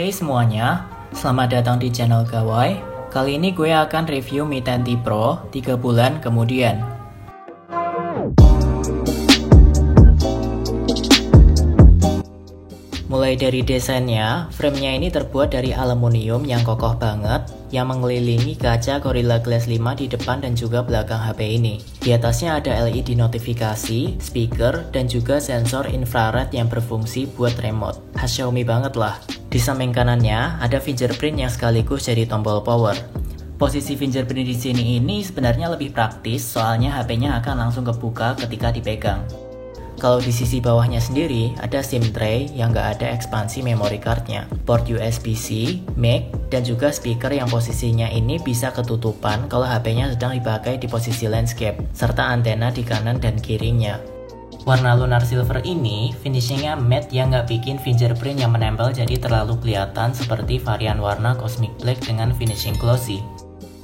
Hey semuanya, selamat datang di channel Gawai. Kali ini gue akan review Mi 10T Pro 3 bulan kemudian. Mulai dari desainnya, framenya ini terbuat dari aluminium yang kokoh banget yang mengelilingi kaca Gorilla Glass 5 di depan dan juga belakang HP ini. Di atasnya ada LED notifikasi, speaker, dan juga sensor infrared yang berfungsi buat remote. Khas Xiaomi banget lah. Di samping kanannya ada fingerprint yang sekaligus jadi tombol power. Posisi fingerprint di sini ini sebenarnya lebih praktis soalnya HP-nya akan langsung kebuka ketika dipegang. Kalau di sisi bawahnya sendiri, ada SIM tray yang nggak ada ekspansi memory cardnya, port USB-C, mic, dan juga speaker yang posisinya ini bisa ketutupan kalau HP-nya sedang dipakai di posisi landscape, serta antena di kanan dan kirinya. Warna lunar silver ini, finishingnya matte yang nggak bikin fingerprint yang menempel jadi terlalu kelihatan seperti varian warna cosmic black dengan finishing glossy.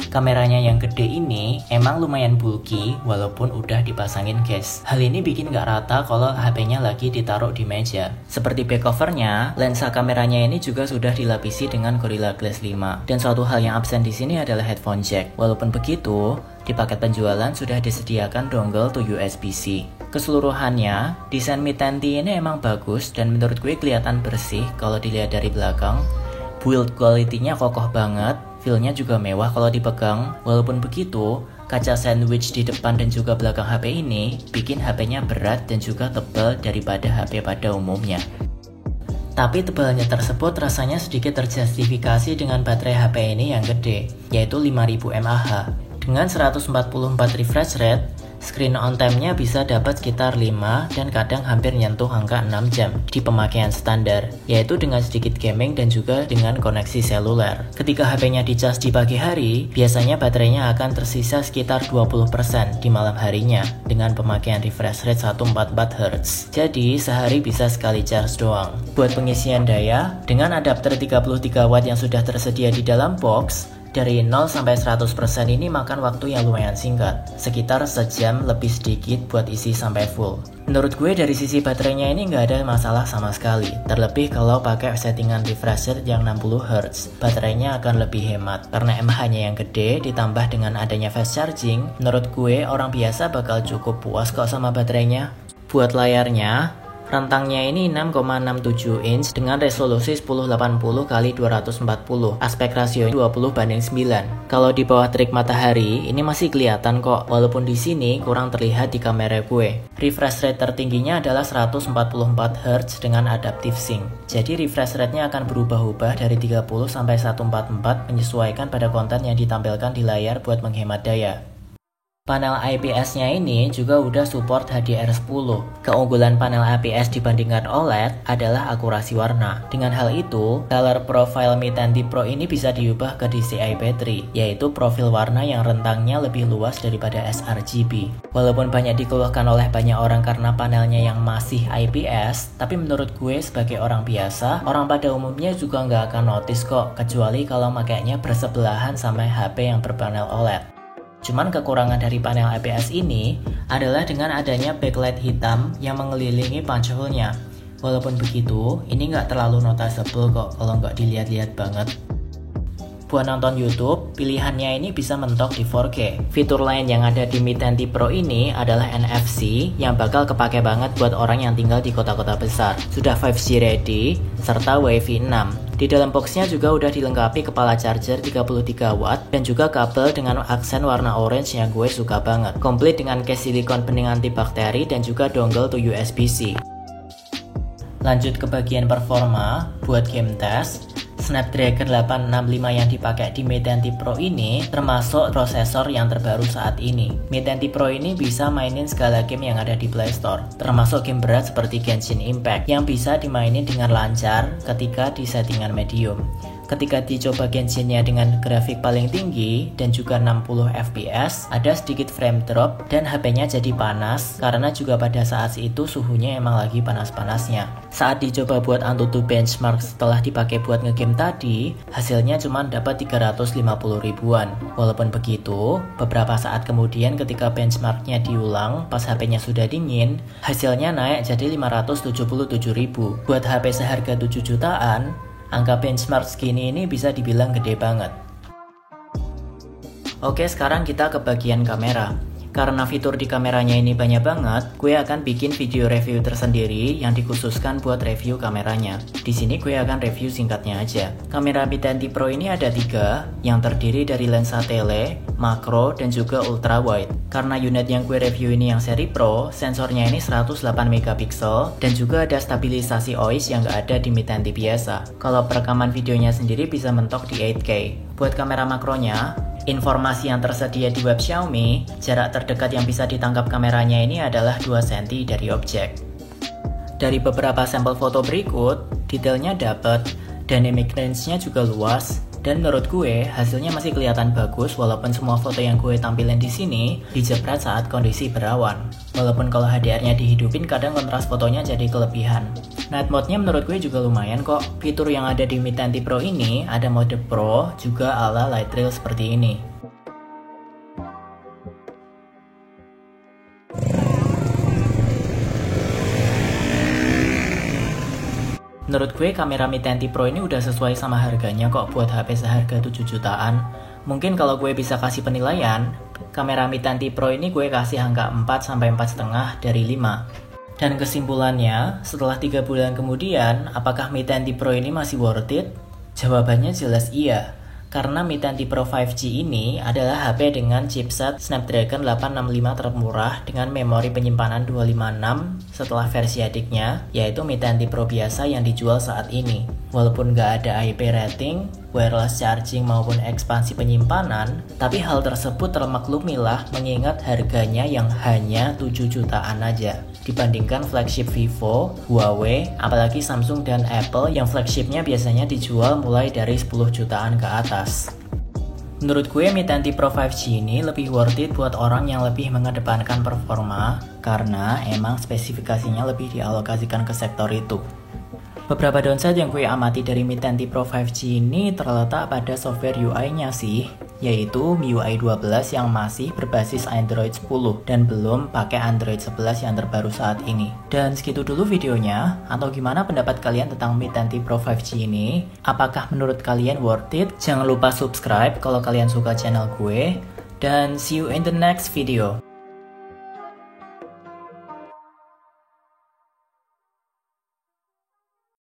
Kameranya yang gede ini emang lumayan bulky walaupun udah dipasangin case. Hal ini bikin nggak rata kalau HP-nya lagi ditaruh di meja. Seperti back covernya, lensa kameranya ini juga sudah dilapisi dengan Gorilla Glass 5. Dan suatu hal yang absen di sini adalah headphone jack. Walaupun begitu, di paket penjualan sudah disediakan dongle to USB-C. Keseluruhannya, desain Mi 10T ini emang bagus dan menurut gue kelihatan bersih kalau dilihat dari belakang. Build quality-nya kokoh banget, feel-nya juga mewah kalau dipegang. Walaupun begitu, kaca sandwich di depan dan juga belakang HP ini bikin HP-nya berat dan juga tebal daripada HP pada umumnya. Tapi tebalnya tersebut rasanya sedikit terjustifikasi dengan baterai HP ini yang gede, yaitu 5000 mAh. Dengan 144 refresh rate, screen on time-nya bisa dapat sekitar 5 dan kadang hampir nyentuh angka 6 jam di pemakaian standar, yaitu dengan sedikit gaming dan juga dengan koneksi seluler. Ketika HP-nya dicas di pagi hari, biasanya baterainya akan tersisa sekitar 20% di malam harinya dengan pemakaian refresh rate 144 Hz. Jadi sehari bisa sekali charge doang. Buat pengisian daya, dengan adapter 33 watt yang sudah tersedia di dalam box, dari 0 sampai 100% ini makan waktu yang lumayan singkat, sekitar sejam lebih sedikit buat isi sampai full. Menurut gue dari sisi baterainya ini nggak ada masalah sama sekali, terlebih kalau pakai settingan refresh rate yang 60 Hz, baterainya akan lebih hemat. Karena mAh-nya yang gede ditambah dengan adanya fast charging, menurut gue orang biasa bakal cukup puas kok sama baterainya. Buat layarnya, rentangnya ini 6,67 inch dengan resolusi 1080x240, aspek rasio 20:9. Kalau di bawah terik matahari, ini masih kelihatan kok, walaupun di sini kurang terlihat di kamera gue. Refresh rate tertingginya adalah 144 Hz dengan adaptive sync. Jadi refresh rate-nya akan berubah-ubah dari 30 sampai 144 menyesuaikan pada konten yang ditampilkan di layar buat menghemat daya. Panel IPS-nya ini juga udah support HDR10. Keunggulan panel IPS dibandingkan OLED adalah akurasi warna. Dengan hal itu, color profile Mi 10T Pro ini bisa diubah ke DCI battery, yaitu profil warna yang rentangnya lebih luas daripada sRGB. Walaupun banyak dikeluhkan oleh banyak orang karena panelnya yang masih IPS, tapi menurut gue sebagai orang biasa, orang pada umumnya juga nggak akan notice kok, kecuali kalau makainya bersebelahan sama HP yang berpanel OLED. Cuman kekurangan dari panel IPS ini adalah dengan adanya backlight hitam yang mengelilingi punch hole-nya. Walaupun begitu, ini nggak terlalu noticeable kok kalau nggak dilihat-lihat banget. Buat nonton YouTube, pilihannya ini bisa mentok di 4K. Fitur lain yang ada di Mi 10T Pro ini adalah NFC yang bakal kepake banget buat orang yang tinggal di kota-kota besar. Sudah 5G ready, serta Wi-Fi 6. Di dalam boxnya juga udah dilengkapi kepala charger 33 watt dan juga kabel dengan aksen warna orange yang gue suka banget. Komplit dengan case silikon bening antibakteri dan juga dongle to USB-C. Lanjut ke bagian performa, buat game test. Snapdragon 865 yang dipakai di Mi 10T Pro ini termasuk prosesor yang terbaru saat ini. Mi 10T Pro ini bisa mainin segala game yang ada di Play Store, termasuk game berat seperti Genshin Impact yang bisa dimainin dengan lancar ketika di settingan medium. Ketika dicoba Genshin-nya dengan grafik paling tinggi dan juga 60 fps, ada sedikit frame drop dan HP-nya jadi panas karena juga pada saat itu suhunya emang lagi panas-panasnya. Saat dicoba buat AnTuTu benchmark setelah dipakai buat ngegame tadi, hasilnya cuma dapat 350 ribuan. Walaupun begitu, beberapa saat kemudian ketika benchmarknya diulang pas HP-nya sudah dingin, hasilnya naik jadi 577 ribu. Buat HP seharga 7 jutaan, Angka benchmark segini ini bisa dibilang gede banget. Oke, sekarang kita ke bagian kamera. Karena fitur di kameranya ini banyak banget, gue akan bikin video review tersendiri yang dikhususkan buat review kameranya. Di sini gue akan review singkatnya aja. Kamera Mi10T Pro ini ada 3, yang terdiri dari lensa tele, makro, dan juga ultra wide. Karena unit yang gue review ini yang seri Pro, sensornya ini 108 megapiksel, dan juga ada stabilisasi OIS yang gak ada di Mi10T biasa. Kalau perekaman videonya sendiri bisa mentok di 8K. Buat kamera makronya, informasi yang tersedia di web Xiaomi, jarak terdekat yang bisa ditangkap kameranya ini adalah 2 cm dari objek. Dari beberapa sampel foto berikut, detailnya dapet, dynamic range-nya juga luas, dan menurut gue hasilnya masih kelihatan bagus walaupun semua foto yang gue tampilin di sini dijepret saat kondisi berawan. Walaupun kalau HDR-nya dihidupin kadang kontras fotonya jadi kelebihan. Night mode-nya menurut gue juga lumayan kok. Fitur yang ada di Mi10T Pro ini ada mode Pro juga ala light rail seperti ini. Menurut gue kamera Mi10T Pro ini udah sesuai sama harganya kok buat HP seharga 7 jutaan. Mungkin kalau gue bisa kasih penilaian, kamera Mi10T Pro ini gue kasih angka 4-4,5 dari 5. Dan kesimpulannya, setelah 3 bulan kemudian, apakah Mi10T Pro ini masih worth it? Jawabannya jelas iya. Karena Mi10T Pro 5G ini adalah HP dengan chipset Snapdragon 865 termurah dengan memori penyimpanan 256 setelah versi adiknya, yaitu Mi10T Pro biasa yang dijual saat ini. Walaupun nggak ada IP rating, wireless charging maupun ekspansi penyimpanan, tapi hal tersebut termaklumilah mengingat harganya yang hanya 7 jutaan aja. Dibandingkan flagship Vivo, Huawei, apalagi Samsung dan Apple yang flagshipnya biasanya dijual mulai dari 10 jutaan ke atas. Menurut gue Mi10T Pro 5G ini lebih worth it buat orang yang lebih mengedepankan performa karena emang spesifikasinya lebih dialokasikan ke sektor itu. Beberapa downside yang gue amati dari Mi10T Pro 5G ini terletak pada software UI-nya sih, yaitu MIUI 12 yang masih berbasis Android 10 dan belum pakai Android 11 yang terbaru saat ini. Dan segitu dulu videonya, atau gimana pendapat kalian tentang Mi10T Pro 5G ini? Apakah menurut kalian worth it? Jangan lupa subscribe kalau kalian suka channel gue, dan see you in the next video.